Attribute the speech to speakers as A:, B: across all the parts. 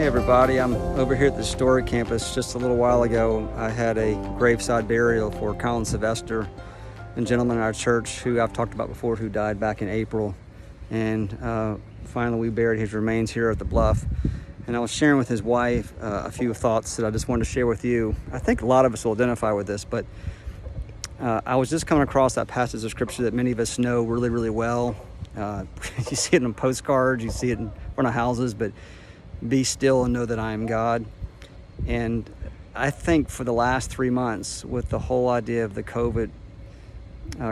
A: everybody, I'm over here at the Story Campus. Just a little while ago, I had a graveside burial for Colin Sylvester, a gentleman in our church who I've talked about before, who died back in April. And finally we buried his remains here at the Bluff. And I was sharing with his wife a few thoughts that I just wanted to share with you. I think a lot of us will identify with this, but I was just coming across that passage of scripture that many of us know really, really well. You see it in postcards, you see it in front of houses, but be still and know that I am God. And I think for the last 3 months, with the whole idea of the COVID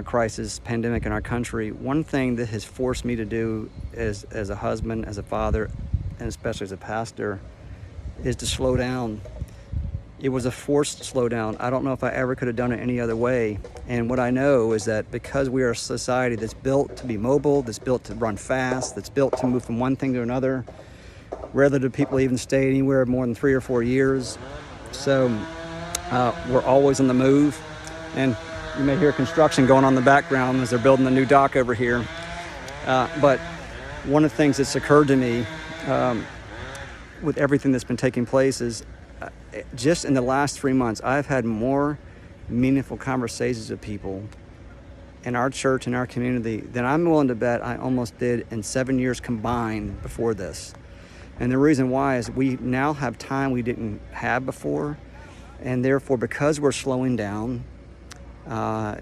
A: crisis, pandemic in our country, one thing that has forced me to do as a husband, as a father, and especially as a pastor, is to slow down. It was a forced slowdown. I don't know if I ever could have done it any other way. And what I know is that because we are a society that's built to be mobile, that's built to run fast, that's built to move from one thing to another, rarely do people even stay anywhere more than 3 or 4 years. So we're always on the move. And you may hear construction going on in the background as they're building the new dock over here. But one of the things that's occurred to me with everything that's been taking place is just in the last 3 months, I've had more meaningful conversations with people in our church, in our community, than I'm willing to bet I almost did in 7 years combined before this. And the reason why is we now have time we didn't have before. And therefore, because we're slowing down, I've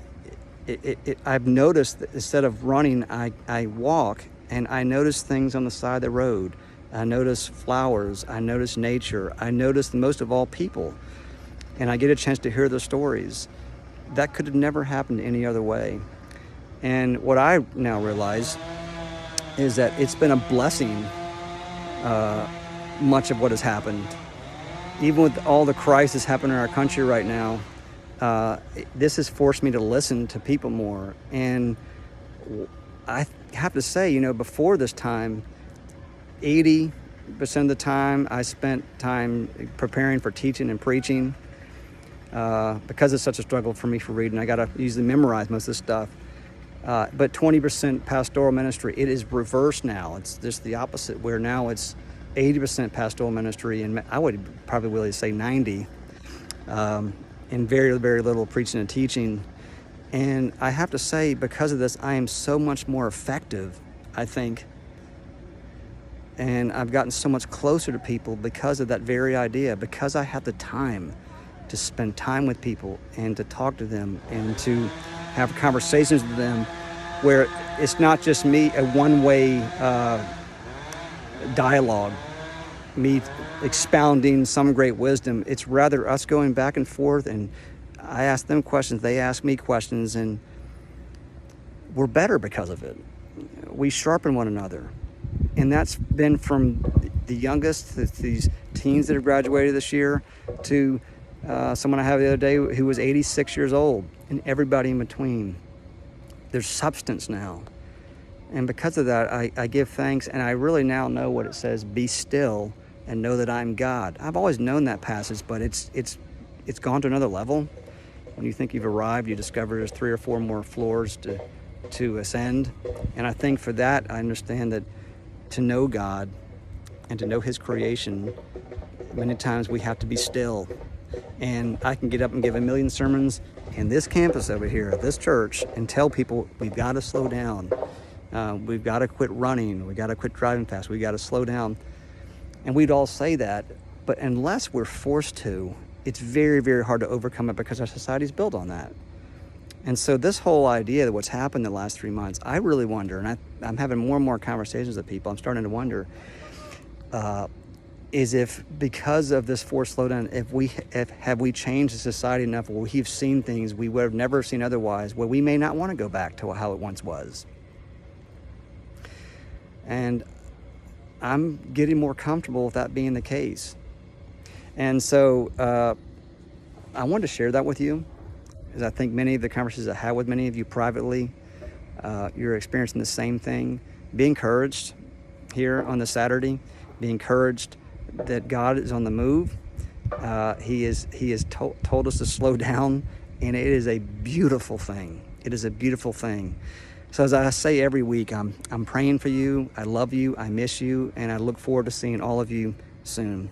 A: noticed that instead of running, I walk, and I notice things on the side of the road. I notice flowers, I notice nature, I notice most of all people. And I get a chance to hear their stories. That could have never happened any other way. And what I now realize is that it's been a blessing, much of what has happened. Even with all the crisis happening in our country right now, this has forced me to listen to people more. And I have to say, before this time, 80% of the time I spent time preparing for teaching and preaching. Because it's such a struggle for me for reading, I got to usually memorize most of this stuff. But 20% pastoral ministry. It is reversed now. It's just the opposite, where now it's 80% pastoral ministry, and I would probably really say 90, and very, very little preaching and teaching. And I have to say, because of this, I am so much more effective, I think. And I've gotten so much closer to people because of that very idea, because I have the time to spend time with people and to talk to them and to have conversations with them, where it's not just me, a one-way dialogue, me expounding some great wisdom. It's rather us going back and forth, and I ask them questions, they ask me questions, and we're better because of it. We sharpen one another. And that's been from the youngest, these teens that have graduated this year, to someone I had the other day who was 86 years old, and everybody in between. There's substance now. And because of that, I give thanks, and I really now know what it says, be still and know that I'm God. I've always known that passage, but it's gone to another level. When you think you've arrived, you discover there's 3 or 4 more floors to ascend. And I think for that, I understand that to know God and to know His creation, many times we have to be still. And I can get up and give a million sermons in this campus over here at this church and tell people we've got to slow down. We've got to quit running. We've got to quit driving fast. We've got to slow down. And we'd all say that, but unless we're forced to, it's very, very hard to overcome it, because our society is built on that. And so this whole idea that what's happened the last 3 months, I really wonder, and I'm having more and more conversations with people, I'm starting to wonder, is if because of this forced slowdown, have we changed the society enough where we've seen things we would have never seen otherwise, where we may not want to go back to how it once was. And I'm getting more comfortable with that being the case. And so I wanted to share that with you, because I think many of the conversations I had with many of you privately, you're experiencing the same thing. Be encouraged here on this Saturday. Be encouraged that God is on the move. He has told us to slow down, and it is a beautiful thing. It is a beautiful thing. So as I say every week, I'm praying for you. I love you. I miss you, and I look forward to seeing all of you soon.